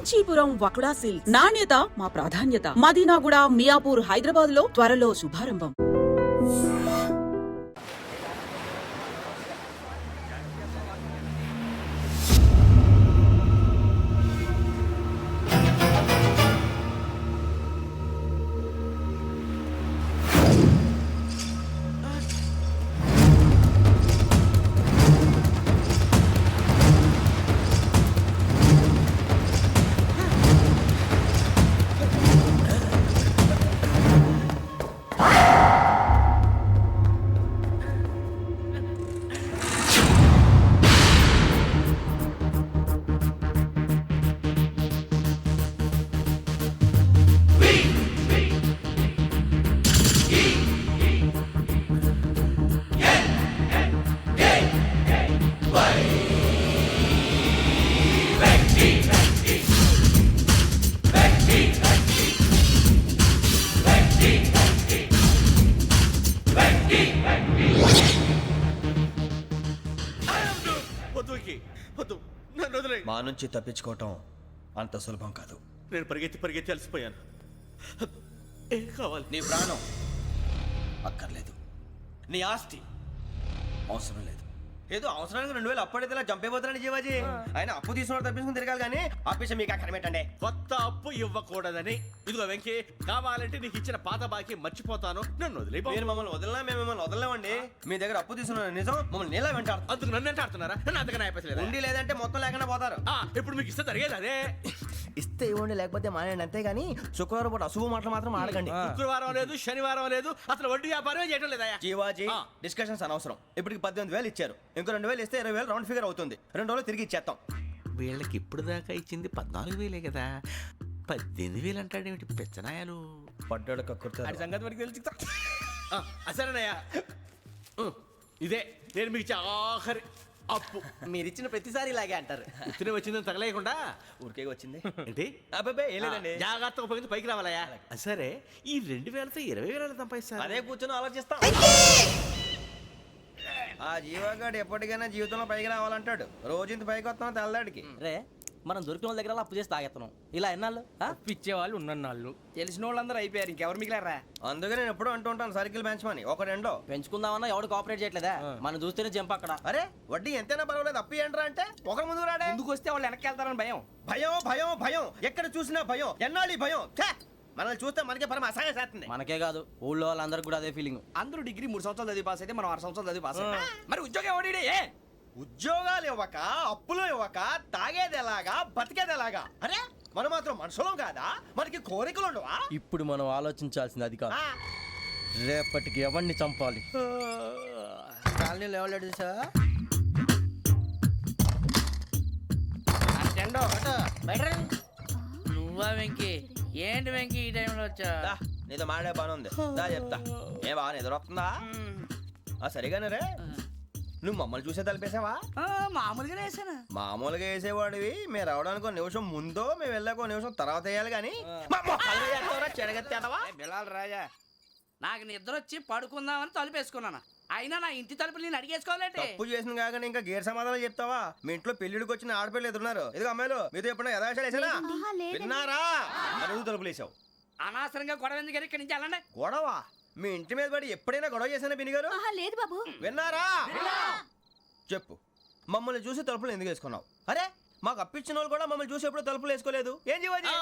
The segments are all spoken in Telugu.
కాంచీపురం వకుడా సిల్క్స్. నాణ్యత మా ప్రాధాన్యత. మదీనాగూడ, మియాపూర్, హైదరాబాద్ లో త్వరలో శుభారంభం. మా నుంచి తప్పించుకోవటం అంత సులభం కాదు. నేను పరిగెత్తి అలసిపోయాను. ఏం కావాలి? నీ ప్రాణం అక్కర్లేదు, నీ ఆస్తి అవసరం లేదు. ఏదో అవసరానికి 2000 అప్పుడైతే ఇలా చంపేపోతానని జీవాజీ. ఆయన అప్పు తీసుకున్న తప్పించుకుని తిరగాలి కానీ ఆపేసి మీకు అక్కడ పెట్టండి. కొత్త అప్పు ఇవ్వకూడదని. ఇదిగో వెంకీ, కావాలంటే నీకు ఇచ్చిన పాత బాకీ మర్చిపోతాను, నన్ను వదిలే. మీరు మమ్మల్ని వదలనా? మేము మిమ్మల్ని వదలలేమండి. మీ దగ్గర అప్పు తీసుకున్న నిజం మమ్మల్ని నీలా వెంటాడు. అందుకు నన్ను ఎంత ఆడుతున్నారా? నన్ను అంతగా నాయపసలేదు. ఉండి లేదంటే మొత్తం లేకుండా పోతారు. ఇప్పుడు మీకు ఇస్తే జరిగేది అదే. ఇస్తే ఇవ్వండి, లేకపోతే మానేయండి, అంతేగాని శుక్రవారం పూట అశుభ మాటలు మాత్రం ఆడకండి. శుక్రవారం లేదు, శనివారం లేదు, అసలు వడ్డీ వ్యాపారమే చేయడం లేదా? జీవాజీ, డిస్కషన్స్ అనవసరం. ఇప్పటికి 18,000 ఇచ్చారు, ఇంకో 2,000 ఇస్తే 20,000 రౌండ్ ఫిగర్ అవుతుంది. 2 రోజులు తిరిగి ఇచ్చేస్తాం. వీళ్ళకి ఇప్పుడు దాకా ఇచ్చింది 14,000 కదా, 18,000 అంటాడేమిటి పెచ్చనాయాలు? పడ్డాడు కక్కుర్తాడు. సంగతి వరకు తెలిసి అసలేనయ్యా, ఇదే నేను మీకు ఇచ్చే ఆఖరి అప్పు. మీరిచ్చిన ప్రతిసారి ఇలాగే అంటారు. ఉత్తినే వచ్చిందని తగలేయకుండా ఊరికే వచ్చింది ఏంటి? అబ్బాయి ఏం లేదండి. జాగ్రత్తగా ఉపయోగించి పైకి రావాలయ్యా. సరే, ఈ 2,000తో 20,000 సంపాదిస్తారు. అదే కూర్చొని ఆలోచిస్తాం. ఆ జీవగాడు ఎప్పటికైనా జీవితంలో పైకి రావాలంటాడు. రోజు ఇంత పైకి వస్తాం తెల్లడికి. రే, మనం దొరికిన వాళ్ళ దగ్గర అప్పు చేసి తాగెత్తనం. ఇలా ఎన్నాళ్ళు పిచ్చేవాళ్ళు ఉన్నన్నాళ్ళు తెలిసిన వాళ్ళందరూ అయిపోయారు, ఇంకెవరు మిగిలారా? అందుకే నేను ఎప్పుడు అంటూ ఉంటాను, సర్కిల్ బెంచ్ మని ఒక రెండో పెంచుకుందామన్నా ఎవడు కోఆపరేట్ చేయట్లేదా? మనం చూస్తేనే జంప్ అక్కడ. అరే వడ్డీ ఎంతైనా పర్వాలేదు, అప్పు ఏంట్రా అంటే ఒకరి ముందు రాడే. ముందుకు వస్తే వాళ్ళు వెనక్కి వెళ్తారని భయం. భయం భయం భయం, ఎక్కడ చూసినా భయం. ఎన్నాళ్ళు ఈ భయం? మనల్ని చూస్తే మనకే పరమ అసహాయం చేస్తుంది. మనకే కాదు, ఊళ్ళో వాళ్ళందరికీ కూడా అదే ఫీలింగ్. అందరూ డిగ్రీ 3 సంవత్సరాలు చదివి పాస్ అయితే మనం 6 సంవత్సరాలు చదివి పాస్ అయ్యాం. మరి ఉద్యోగం ఎవడి? ఉద్యోగాలు ఇవ్వక, అప్పులు ఇవ్వక, తాగేది ఎలాగా, బతికేది ఎలాగా? అరే మనం మాత్రం మనుషులం కాదా? మనకి కోరికలు ఉండవా? ఇప్పుడు మనం ఆలోచించాల్సింది అది కాదు, రేపటికి ఎవరిని చంపాలి. కాలనీలో ఎవరు సార్? నువ్వా వెంకీ? ఏంటి వెంకీ ఈ టైంలో వచ్చా? నీతో మాడే పని ఉంది, దా చెప్తా. ఏ బాగా నిద్రొస్తుందా? సరిగానే రే, నువ్వు మమ్మల్ని చూసే తలిపేసావా? మామూలుగానే వేసాను. మామూలుగా వేసేవాడివి. మేము రావడానికి 1 నిమిషం ముందో, మేము వెళ్ళాక 1 నిమిషం తర్వాత వేయాలి కానీ బిలాల్ రాజా, నాకు నిద్ర వచ్చి పడుకుందామని తలుపేసుకున్నాను. అయినా నా ఇంటి తలుపులు నేను అడిగేసుకోవాలంటే. తప్పు చేసిన కాక ఇంకా గేర్ సమాధానం చెప్తావా? మీ ఇంట్లో పెళ్లిడికి వచ్చిన ఆడపిల్లలు ఎదురున్నారు. ఇదిగో అమ్మాయిలు, మీతో ఎప్పుడైనా యథాశాలు వేసానా? విన్నారా? అడుగు తలుపులు వేసావు. అనవసరంగా గొడవ ఎందుకు? ఇక్కడి నుంచి వెళ్ళండి. గొడవ? మీ ఇంటి మీద పడి ఎప్పుడైనా గొడవ చేశానా బిని గారు? లేదు బాబు. విన్నారా? చెప్పు, మమ్మల్ని చూసి తలుపులు ఎందుకు వేసుకున్నావు? అరే మాకు అప్పించిన వాళ్ళు కూడా మమ్మల్ని చూసి ఎప్పుడు తలుపులు వేసుకోలేదు. ఏం చేయాలి?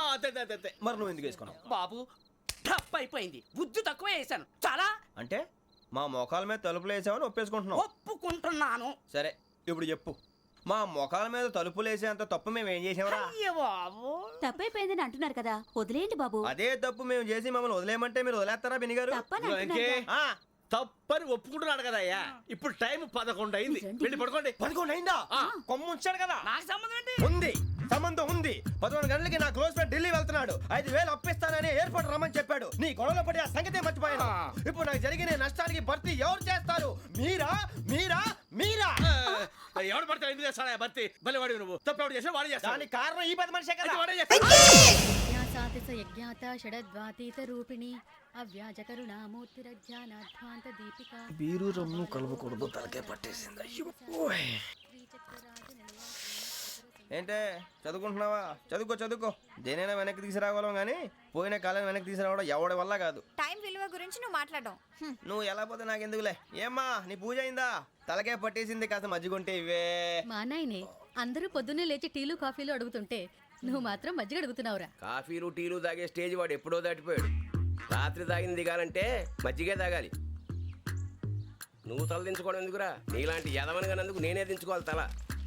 మరి నువ్వు ఎందుకు వేసుకున్నావు? బాబు టప్ అయిపోయింది, బుద్ధి తక్కువ వేసాను చాలా. అంటే మా మోకాల మీద తలుపులు వేసామని ఒప్పేసుకుంటున్నావు? ఒప్పుకుంటున్నాను. సరే ఇప్పుడు చెప్పు, మా మొఖాల మీద తలుపులు వేసేంత తప్పు మేము ఏం చేసామరా? తప్పైపోయిందని అంటున్నారు కదా, వదిలేయండి బాబు. అదే తప్పు మేము చేసి మమ్మల్ని వదిలేయమంటే మీరు వదిలేస్తారా బినిగారు? తప్పని ఒప్పుకుంటున్నాడు కదా అయ్యా. ఇప్పుడు టైం 11 అయింది, వెళ్ళి పడుకోండి. 11 అయిందా? కొమ్ము ఉంచాడు కదా. నాకు సంబంధం ఏంటి? ఉంది, సంబంధం ఉంది. 11 గంటలకి నా క్లోజ్ ఫ్రెండ్ ఢిల్లీ వెళ్తున్నాడు. 5,000 అప్పిస్తానని ఎయిర్పోర్ట్ రమ్మని చెప్పాడు. నీ గొడవలో పడి ఆ సంగతే మర్చిపోయాను. ఇప్పుడు నాకు జరిగిన నష్టానికి భర్తీ ఎవరు చేస్తారు? మీరా మీరా మీరా? ఎవడు పడితే ఎందుకు చేస్తాడా భర్తీ? మళ్ళీ వాడి నువ్వు తప్పు ఎవడు చేసా వాడు చేస్తా. దానికి కారణం ఈ 10 మనిషే కదా. బీరు రమ్ము కలవకూడదు, తలకే పట్టేసింది. ఏంటే చదువుకుంటున్నావా? చదువుకో దేనైనా వెనక్కి తీసుకురావాలం కానీ పోయిన కాలం వెనక్కి తీసుకురావడం ఎవడి వల్ల కాదు. టైం విలువ గురించి నువ్వు మాట్లాడడం నువ్వు ఎలా పోతే నాకెందుకులే. ఏమ్మా నీ పూజ అయిందా? తలకే పట్టేసింది, కాస్త మజ్జిగుంటే ఇవే. మా నాయనే అందరూ పొద్దున్నే లేచి టీలు కాఫీలు అడుగుతుంటే నువ్వు మాత్రం మజ్జిగ అడుగుతున్నావురా. కాఫీలు టీలు తాగే స్టేజ్ వాడు ఎప్పుడో దాటిపోయాడు. రాత్రి తాగింది దిగాలంటే మజ్జిగే తాగాలి. నువ్వు తల దించుకోవడం ఎందుకురా? నీలాంటి యదవనగానందుకు నేనే దించుకోవాలి తల.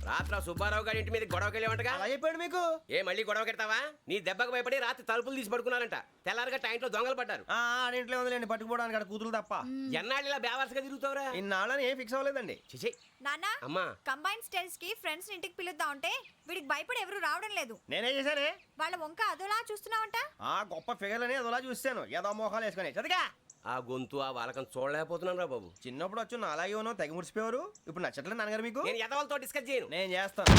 రాత్రి సుబ్బారావు గారి ఇంటి మీద గొడవకి వెళ్ళేవంటగా. అలా చెప్పాడు మీకు? ఏ మళ్ళీ గొడవ కెడతావా? నీ దెబ్బకు భయపడి రాత్రి తలుపులు తీసి పడుకున్నారంట. తెల్లారగా టైంట్లో దొంగలు పడ్డారు. ఆడింట్లో ఉందిలేండి, పట్టుకుపోవడానికి అక్కడ కూతురు తప్ప. ఎన్నాళ్ళు ఇలా బేవర్స్గా తిరుగుతావురా? ఇన్నాళ్ళని ఏం ఫిక్స్ అవ్వలేదండి. చిచి నాన్న అమ్మా కంబైన్ స్టైల్స్ కి ఫ్రెండ్స్ ఇంటికి పిలుద్దాం అంటే వీడికి భయపడి ఎవరు రావడం లేదు. నేనే చేశానే. వాళ్ళ వంక అదోలా చూస్తున్నావంట. ఆ గొప్ప ఫిగర్లని అదోలా చూస్తాను, ఏదో మోహాలు వేసుకొని. చదిగా ఆ గొంతు ఆ వాలకం చూడలేకపోతున్నాను రా బాబు. చిన్నప్పుడు వచ్చి నా అలాగే ఉన్నావు, తెగ ముడిచిపోయారు. ఇప్పుడు నచ్చట్లేదు నాన్నగారు మీకు? నేను యదవలతో డిస్కస్ చేయను. నేను చేస్తాను.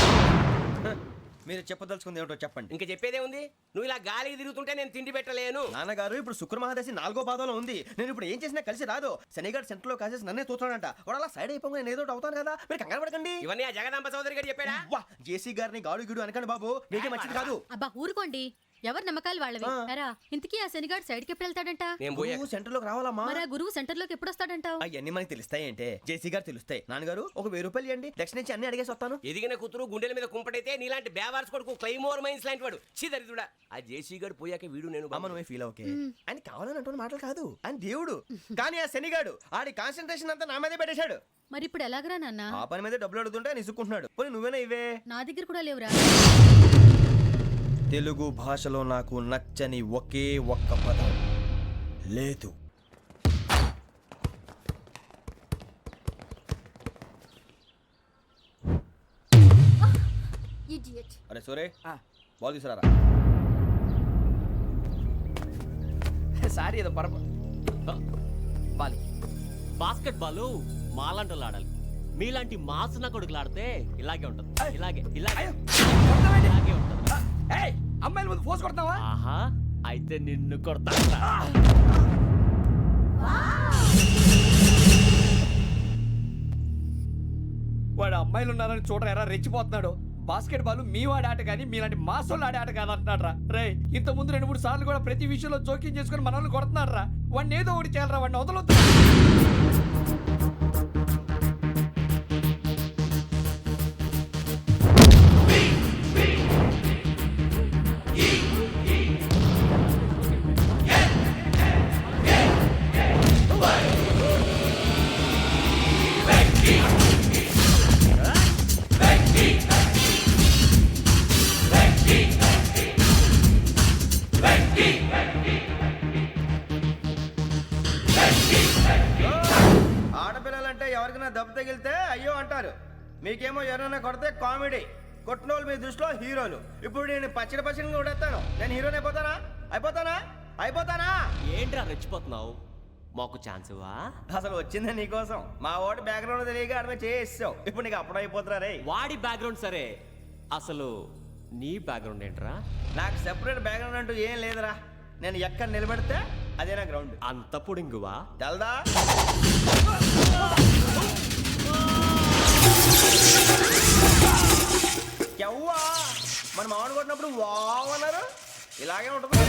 మీరు చెప్పదలుచుకుంది ఏమిటో చెప్పండి. ఇంకా చెప్పేదే ఉంది. నువ్వు ఇలా గాలికి తిరుగుతుంటే నేను తిండి పెట్టలేను. నాన్నగారు ఇప్పుడు శుక్ర మహాదశి 4వ పాదంలో ఉంది. నేను ఇప్పుడు ఏం చేసినా కలిసి రాదు. శనిగారు సెంటర్ లో కాసేసి నన్నే చూస్తున్నాడంట. వాడు అలా సైడ్ అయిపోయి నేను ఏదో అవుతాను కదా, మీరు కంగారు పడకండి. ఇవన్నీ ఆ జగదాంబ చౌదరి గారు చెప్పాడా? వా జేసీ గారిని గాడు గిడు అనకండి బాబు, మీకే మంచిది కాదు. అబ్బా ఊరుకోండి, ఎవరి నమ్మకాలు వాళ్ళవి. ఎరా ఇంతకీ ఆ శనిగాడు సైడ్కి ఎప్పుడు వెళ్తాడంట? నేను పోయా. నువ్వు సెంటర్ లోకి రావాలమ్మా. మరి ఆ గురువు సెంటర్ లోకి ఎప్పుడు వస్తాడంటావు? అవన్నీ మనకి తెలుస్తాయి అంటే జేసీ గారు తెలుస్తాయి. నాన్నగారు ఒక 1000 రూపాయలు ఇవ్వండి, దక్షిణ నుంచి అన్ని అడిగేసి వస్తాను. ఎదిగిన కూతురు గుండెల మీద కుంపటైతే నీలాంటి బేవార్స్ కొడుకు క్లైమోర్ మైన్స్ లాంటి వాడు చీదరిదుడా. ఆ జేసీ గారు పోయాక వీడు నేను అమ్మ నువ్వే ఫీల్ ఓకే. ఆయన కావాలని అంటున్న మాటలు కాదు, ఆయన దేవుడు. కానీ ఆ శనిగాడు ఆడి కాన్సన్ట్రేషన్ అంతా నా మీదే పెట్టేశాడు. మరి ఇప్పుడు ఎలాగరా నాన్న? ఆ పని మీద డబ్బులు అడుగుతుంటే ఆయన ఇసుక్కుంటున్నాడు. పోనీ నువ్వేనా ఇవే? నా దగ్గర కూడా లేవురా. తెలుగు భాషలో నాకు నచ్చని ఒకే ఒక్క పదం లేదు. అరే సోరే బాల్ తీసుకురారా. సారీ ఏదో పరప బాలు బాస్కెట్ బాల్ మాలాంటి ఆడాలి. మీలాంటి మాసన కొడుకులు ఆడితే ఇలాగే ఉంటది. ఇలాగే ఇలాగే ఇలాగే ఉంటది. అమ్మాయిల ముందు ఫోర్స్ కొడతావా? ఆహా అయితే నిన్ను కొడతా. వాడు అమ్మాయిలు ఉన్నారని చూడరా ఎరా రెచ్చిపోతున్నాడు. బాస్కెట్ బాల్ మీ వాడి ఆట కానీ మీలాంటి మాసోళ్ళు ఆడే ఆట కాదు అంటున్నాడు రా. రే ఇంత ముందు 2-3 సార్లు కూడా ప్రతి విషయంలో జోక్యం చేసుకుని మనల్ని కొడుతున్నాడు రా. వాడిని ఏదో ఒకటి చేయాలరా, వాడిని వదలొద్దు. ఆడపిల్లలంటే ఎవరికైనా దెబ్బ తగిలితే అయ్యో అంటారు, మీకేమో ఎవరైనా కొడితే కామెడీ. కొట్టిన వాళ్ళు మీ దృష్టిలో హీరోలు. ఇప్పుడు నేను పచ్చడిగా కొడేస్తాను. నేను హీరోని అయిపోతానా? ఏంట్రా రెచ్చిపోతున్నావు? మాకు ఛాన్స్ ఇవ్వా? అసలు వచ్చిందే నీకోసం. మా ఓటు బ్యాక్గ్రౌండ్ తెలియక ఆడమే చేసావు. ఇప్పుడు నీకు అప్పుడు అయిపోతున్నా రే. వాడి బ్యాక్గ్రౌండ్ సరే, అసలు నీ బ్యాక్గ్రౌండ్ ఏంట్రా? నాకు సెపరేట్ బ్యాక్గ్రౌండ్ అంటూ ఏం లేదురా. నేను ఎక్కడ నిలబెడితే అదే నా గ్రౌండ్. అంత పొడింగువా? తెల్దా? ఎవ్వా మన మామిడి కొట్టినప్పుడు వావ్ అన్నారు. ఇలాగే ఉంటుంది.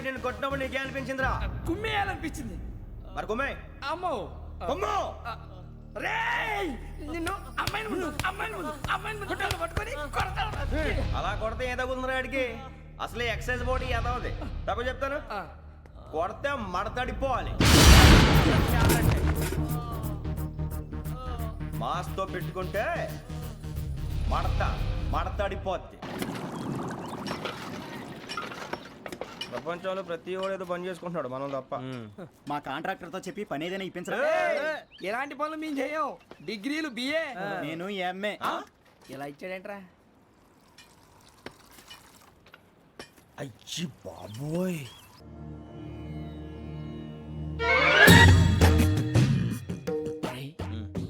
నేను కొట్టినప్పుడు నీకే అనిపించిందిరా? కుమ్మేయాలనిపించింది. మరి కొమ్మే. అమ్మో కొమ్ము. రేయ్ నిన్ను అమ్మాయిని కొట్టాలి పట్టుకొని కొడతాను. అలా కొడితే ఏ తగ్గుతుందిరా ఆడికి? అసలు ఎక్సైజ్ బాడీ ఏదవుది తప్ప చెప్తాను. కొడితే మడతడిపోవాలి. మాస్తో పెట్టుకుంటే మడతడిపోద్ది. ప్రపంచంలో ప్రతి వాడు ఏదో పని చేసుకుంటున్నాడు, మనం తప్ప. మా కాంట్రాక్టర్ తో చెప్పి పని ఏదైనా ఇప్పించరా? ఎలాంటి పనులు మేము చేయం. డిగ్రీలు బిఏ, నేను ఎంఏ. ఇలా ఇచ్చాడేంట్రా? అయ్యి బాబోయ్,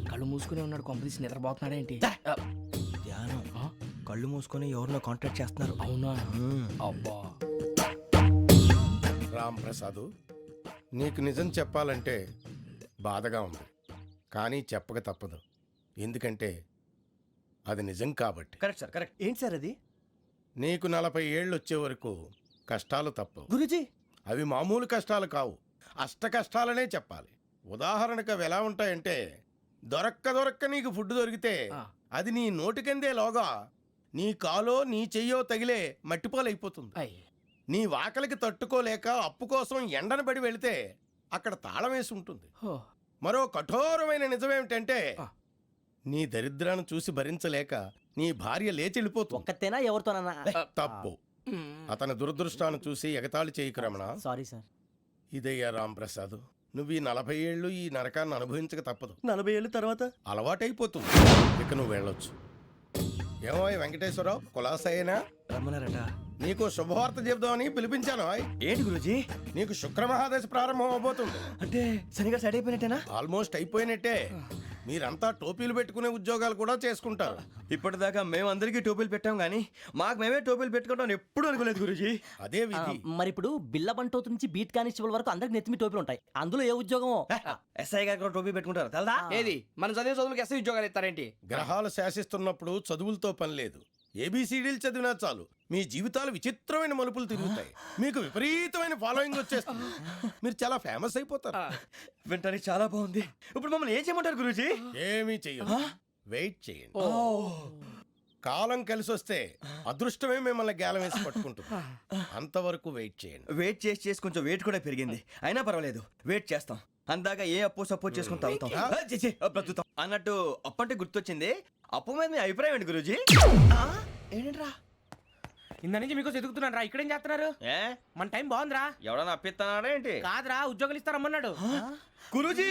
కళ్ళు మూసుకుని ఉన్నాడు, కొంపదీసి నిద్రపోతున్నాడేంటి? ధ్యానం. కళ్ళు మూసుకొని ఎవరినో కాంటాక్ట్ చేస్తున్నారు. అవునా? అబ్బా. రామ్ ప్రసాద్, నీకు నిజం చెప్పాలంటే బాధగా ఉంది, కానీ చెప్పక తప్పదు. ఎందుకంటే అది నిజం కాబట్టి. Correct sir, correct. ఏంటి సార్ అది? నీకు 40 ఏళ్ళు వచ్చే వరకు కష్టాలు తప్పవు. గురుజీ, అవి మామూలు కష్టాలు కావు, అష్ట కష్టాలనే చెప్పాలి. ఉదాహరణకు అవి ఎలా ఉంటాయంటే, దొరక్క నీకు ఫుడ్ దొరికితే అది నీ నోటికందే లోగా నీ కాలో నీ చెయ్యో తగిలే మట్టిపాలైపోతుంది. నీ వాకలికి తట్టుకోలేక అప్పు కోసం ఎండను పడి వెళితే అక్కడ తాళం వేసి ఉంటుంది. మరో కఠోరమైన నిజమేమిటంటే, నీ దరిద్రాన్ని చూసి భరించలేక నీ భార్య లేచి వెళ్ళిపోతుంది. ఒక్కతేనా ఎవరితోనన్నా? తప్పు. అతని దురదృష్టాన్ని చూసి ఎగతాళి చేయకు రమణ. Sorry sir. ఇదయ్యా రాంప్రసాద్, నువ్వు ఈ 40 ఏళ్ళు ఈ నరకాన్ని అనుభవించక తప్పదు. 40 ఏళ్ళ తర్వాత అలవాటైపోతుంది. ఇక నువ్వు వెళ్ళొచ్చు. ఏమో వెంకటేశ్వరరావు, కులాసైనా రమ్మన్నారట. నీకు శుభవార్త చెబుదామని పిలిపించాను. ఏంటి గురూజీ? నీకు శుక్రమహాదశ ప్రారంభం అవబోతుంది. అంటే శనిగా సెట్ అయిపోయినట్టేనా? ఆల్మోస్ట్ అయిపోయినట్టే. మీరంతా టోపీలు పెట్టుకునే ఉద్యోగాలు కూడా చేసుకుంటారు. ఇప్పటిదాకా మేమందరికీ టోపీలు పెట్టాం కానీ మాకు మేమే టోపీలు పెట్టుకుంటాం ఎప్పుడు అనుకోలేదు గురూజీ. అదే విధి. మరి ఇప్పుడు బిల్ల బంటోతు నుంచి బీట్ కానిస్టేబుల్ వరకు అందరికి నెత్తిమి టోపీలు ఉంటాయి. అందులో ఏ ఉద్యోగం? ఎస్ఐ గారు కూడా టోపీ పెట్టుకుంటారు తెలదా? ఏది మన చదివే చదువులకు ఎస్ఐ ఉద్యోగాలు ఇస్తారేంటి? గ్రహాలు శాసిస్తున్నప్పుడు చదువులతో పని లేదు. ఏబిసిడీలు చదివినా చాలు మీ జీవితాలు విచిత్రమైన మలుపులు తిరుగుతాయి. మీకు విపరీతమైన ఫాలోయింగ్ వచ్చేస్తుంది. మీరు చాలా ఫేమస్ అయిపోతారు. వింటానికి చాలా బాగుంది. ఇప్పుడు మమ్మల్ని ఏం చేయమంటారు గురూజీ? ఏమీ చెయ్యదు, వెయిట్ చేయండి. కాలం కలిసి వస్తే అదృష్టమే మిమ్మల్ని గేలం వేసి పట్టుకుంటుంది. అంతవరకు వెయిట్ చేయండి. వెయిట్ చేసి కొంచెం వెయిట్ కూడా పెరిగింది. అయినా పర్వాలేదు, వెయిట్ చేస్తాం. అందాక ఏ అప్పు సపోర్ట్ చేసుకుని తాగుతాం, బ్రతుకుతాం అన్నట్టు. అప్పు అంటే గుర్తొచ్చింది, అప్పు మీద మీ అభిప్రాయం ఏంటి గురూజీ? ఏంటరా ఇంత నుంచి మీకు ఎదుగుతున్నాను రా. ఇక్కడేం చేస్తున్నారు? ఏ మన టైం బాగుందిరా. ఎవడన్నా అప్పిస్తున్నాడా ఏంటి? కాదురా, ఉద్యోగాలు ఇస్తారమ్మన్నాడు. గురూజీ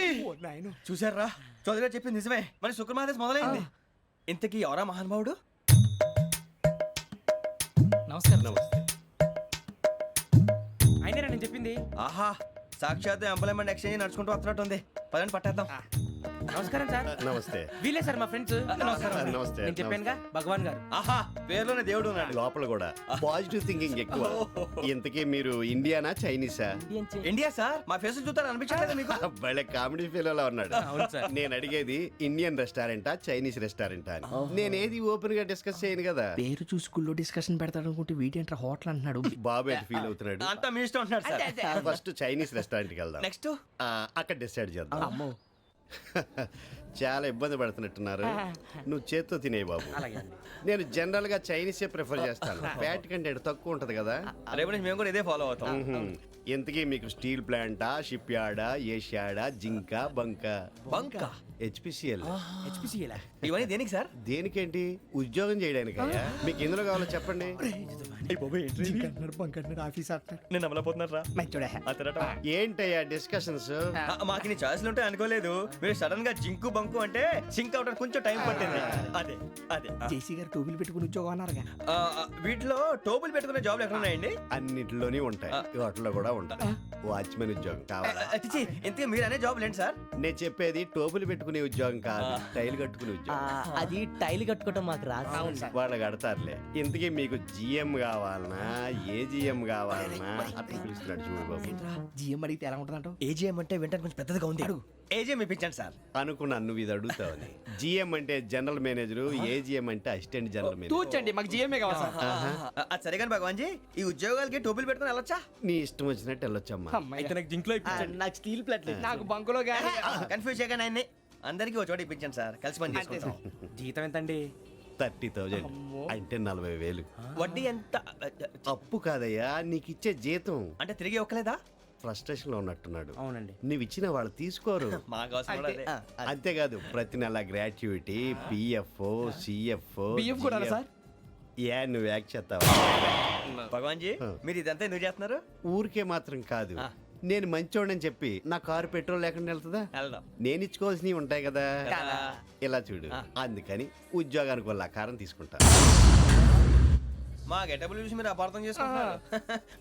చూసారా, చౌదరి గారు చెప్పింది నిజమే. మరి శుక్రమహాదేశ్ మొదలైంది. ఇంతకీ ఎవరా మహానుభావుడు? నమస్కారం. అయినా నేను చెప్పింది. ఆహా, సాక్షాత్ ఎంప్లాయ్మెంట్ ఎక్స్చేంజ్ నడుచుకుంటూ వస్తున్నట్టు ఉంది. పదండి పట్టేద్దాం. నమస్కారం సార్. నమస్తే. వీలే సార్ మా ఫ్రెండ్స్. నమస్తే. నేను చెప్పానుగా భగవాన్ గారు. ఆహా, పేర్లోనే దేవుడు ఉన్నాడు. లోపల కూడా పాజిటివ్ థింకింగ్ ఎక్కువ. ఇంతకీ మీరు ఇండియానా చైనీసా? India sir. మా ఫేస్ చూస్తారు అనిపించలేదు మీకు? భలే కామెడీ ఫీల్ అలా ఉన్నాడు. అవును సార్. నేను అడిగేది ఇండియన్ రెస్టారెంటా చైనీస్ రెస్టారెంటా అని. నేనేది ఓపెన్ గా డిస్కస్ చేయను కదా. పేరు చూసుకుల్లో డిస్కషన్ పెడతాడు అనుకుంటే వీటేంట్రా హోటల్ అంటున్నాడు. బాబు ఎట్ ఫీల్ అవుతున్నాడు. అంతా మీ ఇష్టం ఉంటున్నాడు సార్. ఫస్ట్ చైనీస్ రెస్టారెంట్ కి వెళ్దాం. నెక్స్ట్ అక్కడ డిసైడ్ చేద్దాం. చాలా ఇబ్బంది పడుతున్నట్టున్నారు. నువ్వు చేత్తో తినే బాబు. నేను జనరల్ గా చైనీసే ప్రిఫర్ చేస్తాను. ఫ్యాట్ కంటెంట్ తక్కువ ఉంటది కదా. రేపు నుంచి మేము కూడా ఇదే ఫాలో అవుతాం. ఇంతకీ మీకు స్టీల్ ప్లాంటా, షిప్ యార్డా, ఏషియాడా, జింక, బంకా? బంకా, హెచ్పిసిఎల్. ఇవన్నీ దేనికి సార్? దేనికేంటి? ఉద్యోగం చేయడానికి. మీకు ఎందులో కావాలో చెప్పండి. నేను అమలపోతున్నారా? ఏంటయ్యా డిస్కషన్స్? మాకు నీ ఛాయిస్లు ఉంటాయి అనుకోలేదు. మీరు సడన్ గా జింకు బంకు అంటే సింక్ అవడానికి కొంచెం టైం పట్టింది. అదే అదే జేసీ గారు టోపీలు పెట్టుకుని ఉద్యోగం అన్నారుగా. వీటిలో టోపులు పెట్టుకునే జాబ్లు ఎక్కడ ఉన్నాయండి? అన్నిటిలోనే ఉంటాయి, వాటిలో కూడా ఉంటాయి. వాచ్మెన్ ఉద్యోగం కావాలా? ఇంతకీ మీరు అనే జాబ్ ఏంటి సార్? నేను చెప్పేది టోపులు పెట్టుకునే ఉద్యోగం కాదు, టైల్ కట్టుకునే ఉద్యోగం. అది టైల్ కట్టుకోవటం మాకు రాదు. వాళ్ళు కడతారులే. ఇంతకీ మీకు జిఎం కావాలనా, ఏ జిఎం కావాలనా? అట్లా పిలుస్తున్నాడు చూడు బాబు. జిఎం అడిగితే ఎలా ఉంటుందంట? ఏజీఎం అంటే వింటానికి కొంచెం పెద్దదిగా ఉంది. ఏజీఎం ఇప్పించండి సార్. అనుకున్నాను నువ్వు ఇది అడుగుతావని. జిఎం అంటే జనరల్ మేనేజర్, ఏజిఎం అంటే అసిస్టెంట్ జనరల్ మేనేజర్. తూచండి మాకు జిఎంఏ కావాలి సార్. అది సరే కానీ భగవాన్ జీ, ఈ ఉద్యోగాలకి టోపీలు పెట్టుకుని వెళ్ళొచ్చా? నీ ఇష్టం వచ్చినట్టు వెళ్ళొచ్చమ్మా. నాకు స్టీల్ ప్లేట్ నాకు బంకులో గానీ కన్ఫ్యూజ్ చేయగానే ఆయన్ని అందరికీ ఒక చోట ఇప్పించండి సార్, కలిసి పని చేసుకుంటాం. జీతం ఎంతండి? 30,000 అంటే 40,000. వడ్డీ ఎంత? అప్పు కాదయ్యా, నీకు ఇచ్చే జీతం. అంటే తిరిగి ఒక్కలేదా? ఫ్రస్ట్రేషన్ లో ఉన్నట్టున్నాడు. అవునండి. నువ్వు ఇచ్చిన వాళ్ళు తీసుకోరు. మాకు అవసరం కూడా అదే. అంతేకాదు ప్రతి నెల గ్రాట్యుటీ, పిఎఫ్, సిఎఫ్. బియ్యం కూడా సార్? ఏ నువ్వు యాక్ట్ చేస్తావా? భగవాన్ జీ, మీరు ఇదంతా ఎందుకు చేస్తున్నారు? ఊరికే మాత్రం కాదు, నేను మంచోడని చెప్పి నా కారు పెట్రోల్ లేకుండా వెళ్తుందా? వెళ్దాం. నేను ఇచ్చుకోవాల్సినవి ఉంటాయి కదా. ఇలా చూడు, అందుకని ఉద్యోగానికి వాళ్ళ ఆకారం తీసుకుంటా. మా గెటబుల్ చూసి మీరు అపార్థం చేసుకుంటున్నారు.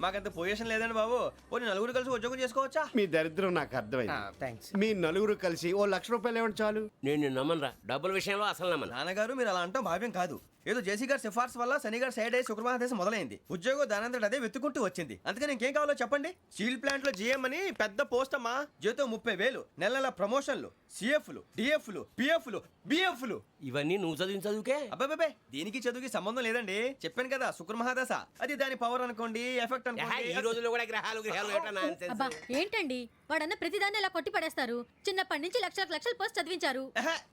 మాకంత పొజిషన్ లేదండి బాబు. పోనీ నలుగురు కలిసి ఉద్యోగం చేసుకోవచ్చా? మీ దరిద్రం నాకు అర్థమైంది. థ్యాంక్స్. మీ నలుగురు కలిసి ఓ ₹1,00,000 ఇవ్వండి చాలు. నేను నమ్మనరా, డబ్బుల విషయంలో అసలు నమ్మను. నాన్నగారు మీరు అలా అంటాం భావ్యం కాదు. ఏదో జేసీ గారి సిఫార్సు వల్ల శని గారు సైడ్ అయ్యి శుక్రవారం మొదలైంది. ఉద్యోగం దానంతటి అదే వెతుకుంటూ వచ్చింది. అందుకని ఇంకేం కావాలో చెప్పండి. స్టీల్ ప్లాంట్ లో జీఎం అని పెద్ద పోస్ట్ అమ్మా. జీతం 30,000, నెల నెల ప్రమోషన్లు, సిఎఫ్లు, డిఎఫ్లు, పిఎఫ్లు, బిఎఫ్లు. ఇవన్నీ నువ్వు చదివిన చదువుకే? అబ్బాబే, దీనికి చదువుకి సంబంధం లేదండి. చెప్పాను కదా, శుక్ర మహాదశ. అది దాని పవర్ అనుకోండి, ఎఫెక్ట్ ఈ అనుకోండి. రోజుల్లో కూడా గ్రహాలు ఏటా nonsense? అబ్బా ఏంటండి వాడన్న ప్రతిదాన్ని ఇలా కొట్టి పడేస్తారు. చిన్నప్పటి నుంచి లక్షలు పోస్ట్ చదివించారు.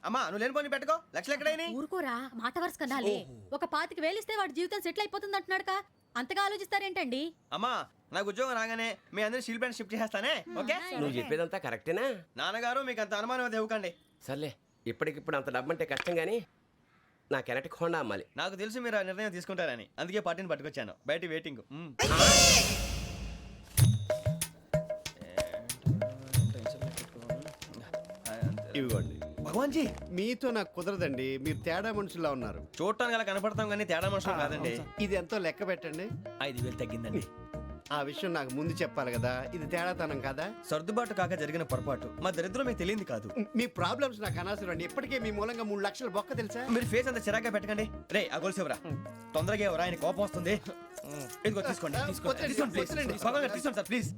అమ్మా నువ్వు లేని పోనీ పెట్టుకో. లక్షలు ఎక్కడైనా ఊరుకోరా, మాట వరుస కనాలి. ఒక 25,000 ఇస్తే వాడి జీవితం సెటిల్ అయిపోతుంది అంటున్నాడుగా, అంతగా ఆలోచిస్తారేంటండి? అమ్మా నాకు ఉద్యోగం రాగానే మీ అందరూ స్టీల్ ప్లాంట్ షిఫ్ట్ చేస్తానే. ఓకే, నువ్వు చెప్పేదంతా కరెక్టేనా? నాన్నగారు మీకు అంత అనుమానం అది ఇవ్వకండి. సర్లే, ఇప్పటికిప్పుడు అంత డబ్బు అంటే కష్టం కానీ నా కెనటిక్ హోండా అమ్మాలి. నాకు తెలుసు మీరు ఆ నిర్ణయం తీసుకుంటారని, అందుకే పార్టీని పట్టుకొచ్చాను. బయట వెయిటింగ్. ఇవ్వండి. భగవాన్ జీ, మీతో నాకు కుదరదండి, మీరు తేడా మనుషుల్లా ఉన్నారు. చూడటానికి అలా కనపడతాం కానీ తేడా మనుషులు కాదండి. ఇది ఎంతో లెక్క పెట్టండి. 5,000 తగ్గిందండి. ఆ విషయం నాకు ముందు చెప్పాలి కదా, ఇది తేడాతనం కదా. సర్దుబాటు కాక జరిగిన పొరపాటు. మా దరిద్రం మీకు తెలియంది కాదు. మీ ప్రాబ్లమ్స్ నాకు అనవసరం అండి. ఇప్పటికే మీ మూలంగా 3 లక్షల బొక్క తెలుసా. మీరు ఫేస్ అంత చిరాగ్గా పెట్టకండి. రే ఆ గొలుసు ఎవరా? తొందరగా ఎవరా, ఆయన కోపం వస్తుంది. ఇదిగో తీసుకోండి, తీసుకోండి, తీసుకోండి, please. భగవాన్ గారు తీసుకోండి సార్, ప్లీజ్.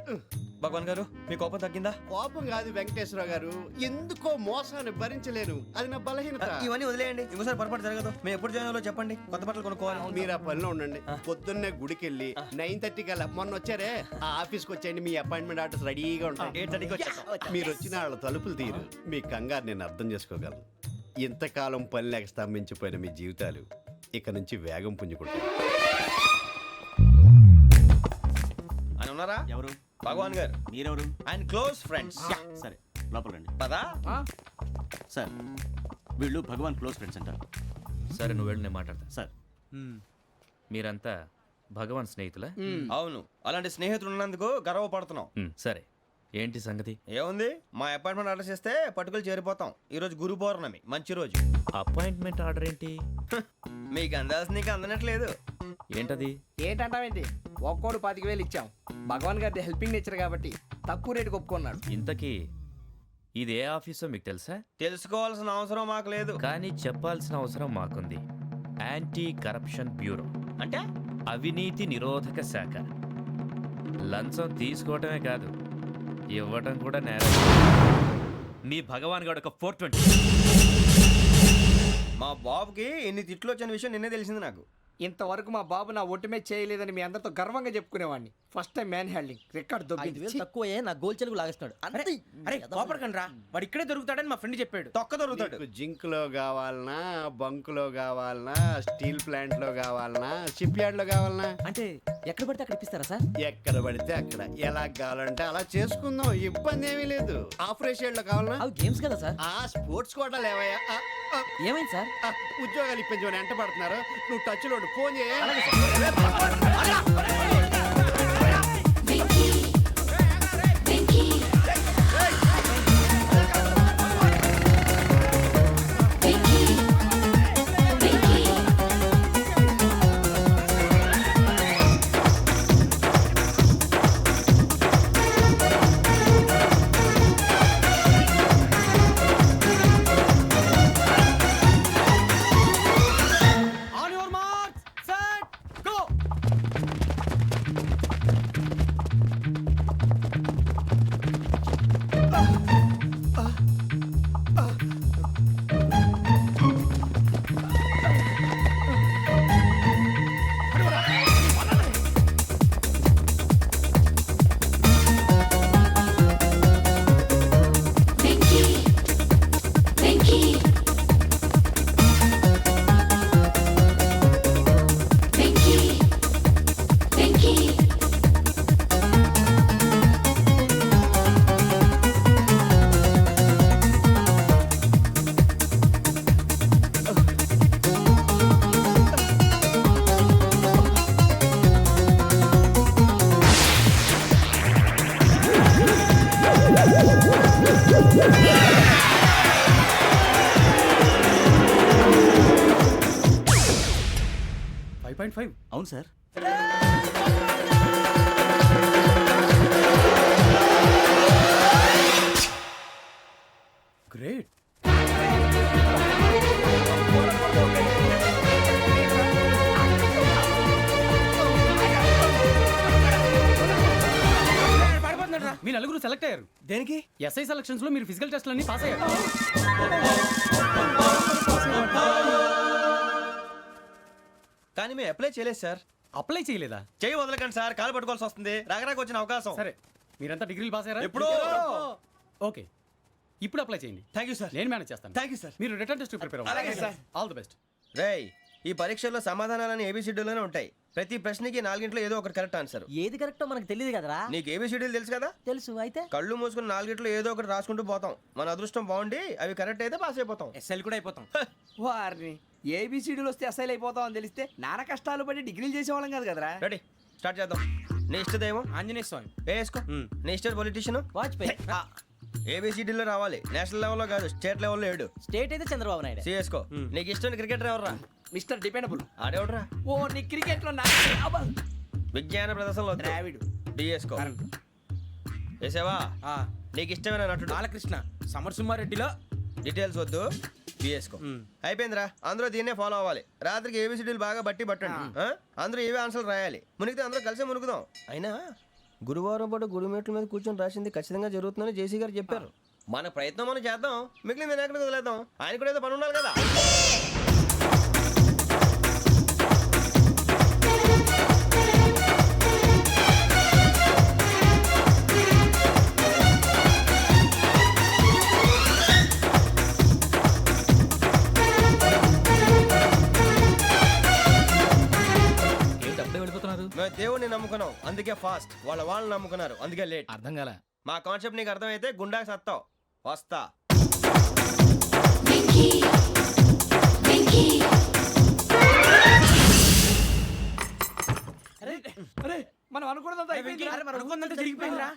భగవాన్ గారు మీ కోపం తగ్గిందా? కోపం కాదు వెంకటేశ్వర గారు, ఎందుకో మోసాన్ని భరించలేను, అది నా బలహీనత. ఇవన్నీ వదిలేయండి, ఇంకోసారి పొరపాటు జరగదు. మేము ఎప్పుడు జాయిన్ అవ్వాలో చెప్పండి, కొత్త బట్టలు కొనుక్కోవాలి. మీరు ఆ పనిలో ఉండండి. పొద్దున్నే గుడికి వెళ్ళి 9:30 కల్లా, మొన్న వచ్చారే ఆ ఆఫీస్కి వచ్చేయండి. మీ అపాయింట్మెంట్ ఆర్డర్స్ రెడీగా ఉంటాయి. 8:30కి వచ్చేస్తాం. మీరు వచ్చిన వాళ్ళ తలుపులు తీరు. మీ కంగారు నేను అర్థం చేసుకోగలను. ఇంతకాలం పని లేక స్తంభించిపోయిన మీ జీవితాలు ఇక నుంచి వేగం పుంజుకుంటాయి. ఆయన ఉన్నారా? ఎవరు? భగవాన్ గారు. మీరెవరు? ఆయన క్లోజ్ ఫ్రెండ్స్. సరే లోపల రండి. పదా సార్ వీళ్ళు భగవాన్ క్లోజ్ ఫ్రెండ్స్ అంటారు. సరే నువ్వు వెళ్ళి నేను మాట్లాడతా. సార్ మీరంతా భగవాన్ స్నేహితులా? అవును, అలాంటి స్నేహితులు ఉన్నందుకు గర్వపడుతున్నాం. సరే ఏంటి సంగతి? ఏముంది, మా అపాయింట్మెంట్ ఆర్డర్ చేస్తే పట్టుకులు చేరిపోతాం. ఈ రోజు గురు పౌర్ణమి, మంచి రోజు. అపాయింట్మెంట్ ఆర్డర్ ఏంటి? మీకు అందాల్సిన నీకు అందనట్లేదు. ఏంటది? ఏంటంటావేంటి? ఒక్కోడు 25,000 ఇచ్చాం. భగవాన్ గారి హెల్పింగ్ నేచర్ కాబట్టి తక్కువ రేటుకి ఒప్పుకున్నాడు. ఇంతకీ ఇది ఏ ఆఫీసో మీకు తెలుసా? తెలుసుకోవాల్సిన అవసరం మాకు లేదు, కానీ చెప్పాల్సిన అవసరం మాకుంది. యాంటీ కరప్షన్ బ్యూరో అంటే అవినీతి నిరోధక శాఖ. లంచం తీసుకోవటమే కాదు, ఇవ్వటం కూడా నేరం. మీ భగవాన్ గారు ఒక 420. మా బాబుకి ఎన్ని తిట్లు వచ్చిన విషయం నిన్నే తెలిసింది నాకు. ఇంతవరకు మా బాబు నా ఒట్టుమే చేయలేదని మీ అందరితో గర్వంగా చెప్పుకునేవాడిని. First time man handing record దొబ్బింది. తక్కువ నా గోల్ చెలుగు లాగేస్తున్నాడు. అరే కోపడకండి రా, వాడు ఇక్కడే దొరుకుతాడని మా ఫ్రెండ్ చెప్పాడు. తొక్క దొరుకుతాడు. మీకు జింక్ లో కావాలనా, బంక్ లో కావాలనా, స్టీల్ ప్లాంట్ లో కావాలనా, షిప్ యార్డ్ లో కావాలనా? అంటే ఎక్కడ పడితే అక్కడ ఇప్పిస్తారా సార్? ఎక్కడ పడితే అక్కడ, ఎలా కావాలంటే అలా చేసుకుందాం, ఇబ్బంది ఏమీ లేదు. ఆపరేషన్ లో కావాలనా? అవి గేమ్స్ కదా సార్. ఆ స్పోర్ట్స్ కోటా లేవయ్యా. ఏమైంది సార్? ఉద్యోగాలు ఇప్పించమని ఎంట పడుతున్నారు. నువ్వు టచ్ లో ఫోన్ చేయ. 2.5. అవును సార్. గ్రేట్. మీ నలుగురు సెలెక్ట్ అయ్యారు. దేనికి? ఎస్ఐ సెలక్షన్స్ లో మీరు ఫిజికల్ టెస్ట్లన్నీ పాస్ అయ్యారు. కానీ మేము అప్లై చేయలేదు సార్. అప్లై చేయలేదా? చేయి వదలకండి సార్, కాలు పట్టుకోవాల్సి వస్తుంది. రాగరాకు వచ్చిన అవకాశం. సరే, మీరంతా డిగ్రీలు పాస్ అయ్యారా? ఎప్పుడో. ఓకే, ఇప్పుడు అప్లై చేయండి. Thank you sir. నేను మేనేజ్ చేస్తాను. Thank you sir. మీరు రిటర్న్ టెస్ట్ ప్రిపేర్ అలాగే అవ్వండి. సార్. All the best. రేయ్, ఈ పరీక్షల్లో సమాధానాలని ఏబిసిడ్యూల్లోనే ఉంటాయి. ప్రతి ప్రశ్నకి 4 ఏదో ఒకటి కరెక్ట్ ఆన్సర్. ఏది కరెక్టో మనకు తెలియదు కదరా. నీకు ఏబిసిడ్యూల్ తెలుసు కదా? తెలుసు. అయితే కళ్ళు మూసుకుని 4 ఏదో ఒకటి రాసుకుంటూ పోతాం. మన అదృష్టం బాగుండి అవి కరెక్ట్ అయితే పాస్ అయిపోతాం. ఎస్ఎల్ కూడా అయిపోతాం. వారిని ఏబిసిడీలు వస్తే ఎస్ఐలు అయిపోతాం అని తెలిస్తే నాన్న కష్టాలు పడి డిగ్రీలు చేసేవాళ్ళం కాదు కదరా. రెడీ, స్టార్ట్ చేద్దాం. నీ ఇష్టదేమో ఆంజనేయ స్వామి. వేసుకో. నీ ఇష్ట పొలిటీషియన్ వాజ్పేయి. ఏబిసిడీలో రావాలి. నేషనల్ లెవెల్లో కాదు, స్టేట్ లెవెల్లో 7. స్టేట్ అయితే చంద్రబాబు నాయుడు. సిఎస్కో. నీకు ఇష్టం క్రికెటర్ ఎవర్రా? Mister dependable. ఆడేవడరా? ఓ, నీ క్రికెట్ లో విజ్ఞాన ప్రదర్శనలో ద్రావిడు. డిఎస్కో. వేసావా? నీకు ఇష్టమైన నటుడు? బాలకృష్ణ. సమర్ సుమారెడ్డిలో డీటెయిల్స్ వద్దు, బిఎస్కో. అయిపోయిందిరా. అందరూ దీన్నే ఫాలో అవ్వాలి. రాత్రికి ఏబిసిడీలు బాగా బట్టి పట్టండి. అందరూ ఏవే ఆన్సర్లు రాయాలి. మునిగితే అందరూ కలిసి మునుగుదాం. అయినా గురువారం పాటు గురుమేట్ల మీద కూర్చొని రాసింది ఖచ్చితంగా జరుగుతుందని జేసీ గారు చెప్పారు. మన ప్రయత్నం మనం చేద్దాం, మిగిలింది నేను ఎక్కడికి వదిలేద్దాం. ఆయన కూడా ఏదో పని ఉండాలి కదా. మేము దేవుడిని నమ్ముకున్నాం, అందుకే ఫాస్ట్. వాళ్ళని నమ్ముకున్నారు, అందుకే లేట్. అర్థం కాల. మా కాన్సెప్ట్ నీకు అర్థమైతే గుండాకి సత్తావు. వస్తా. అరే, మనం అనుకున్నదంతా అయిపోయింది. జరిగిపోయిందిరా.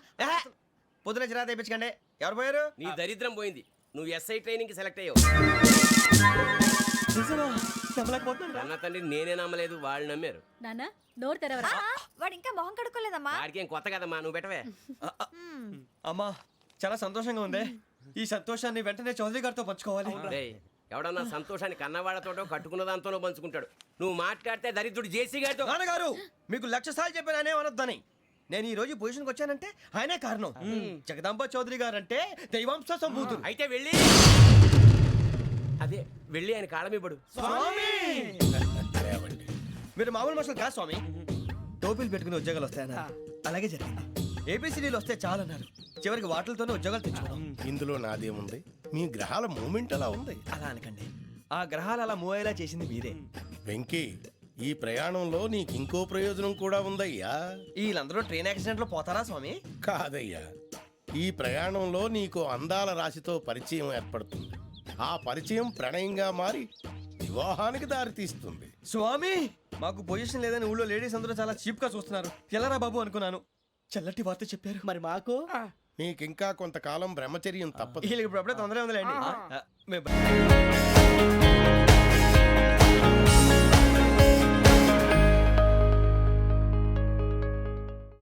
పొద్దున చిరా తెప్పించకండి. ఎవరు పోయారు? నీ దరిద్రం పోయింది. నువ్వు ఎస్ఐ ట్రైనింగ్ కి సెలెక్ట్ అయ్యావు. అన్న తండ్రి నేనే నమ్మలేదు, వాళ్ళు నమ్మారు. నాన్న నోరు తెరవరా. వాడు ఇంకా మొహం కడుక్కోలేదమ్మా. వాడికి ఏం కొత్త కదమ్మా, నువ్వు పెట్టవే. అమ్మా, చాలా సంతోషంగా ఉంది. ఈ సంతోషాన్ని వెంటనే చౌదరి గారితో పంచుకోవాలి. డేయ్, ఎవడన్నా సంతోషాన్ని కన్నవాళ్లతోటో కట్టుకున్న దాంతోనో పంచుకుంటాడు. నువ్వు మాట్లాడితే దరిద్రుడు జేసీ గారితో. నాన్నగారు, మీకు 1,00,000 సార్లు చెప్పానే అనొద్దని. నేను ఈ రోజు పొజిషన్కి వచ్చానంటే ఆయనే కారణం. జగదాంబ చౌదరి గారు అంటే దైవాంశ సంభూతుడు. అయితే వెళ్ళి అదే వెళ్ళి ఆయన కాళ్ళమివ్వడు. మీరు మామూలు మనుషులు కాదు స్వామి. టోపీలు పెట్టుకుని ఉద్యోగాలు వస్తాయన్నారు, అలాగే జరిగింది. ఏబిసిడీలు వస్తే చాలన్నారు, చివరికి వాటిలతోనే ఉద్యోగాలు తెచ్చుకున్నాం. ఇందులో నాదేముంది? మీ గ్రహాల మూమెంట్ అలా ఉంది. అలా అనకండి, ఆ గ్రహాలు అలా మూవ్ అయ్యేలా చేసింది మీరే. వెంకీ, ఈ ప్రయాణంలో నీకు ఇంకో ప్రయోజనం కూడా ఉందయ్యా. వీళ్ళందరూ ట్రైన్ యాక్సిడెంట్ లో పోతారా స్వామి? కాదయ్యా, ఈ ప్రయాణంలో నీకు అందాల రాశితో పరిచయం ఏర్పడుతుంది. ఆ పరిచయం ప్రణయంగా మారి వివాహానికి దారితీస్తుంది. స్వామి, మాకు పొజిషన్ లేదని ఊళ్ళో లేడీస్ అందరూ చాలా చీప్ గా చూస్తున్నారు. ఎలారా బాబు అనుకున్నాను. చల్లటి వార్త చెప్పారు. మరి మాకు నీకింకా కొంతకాలం బ్రహ్మచర్యం తప్పదు. వీళ్ళకి ఇప్పుడు అప్పుడే తొందరగా ఉందిలేండి.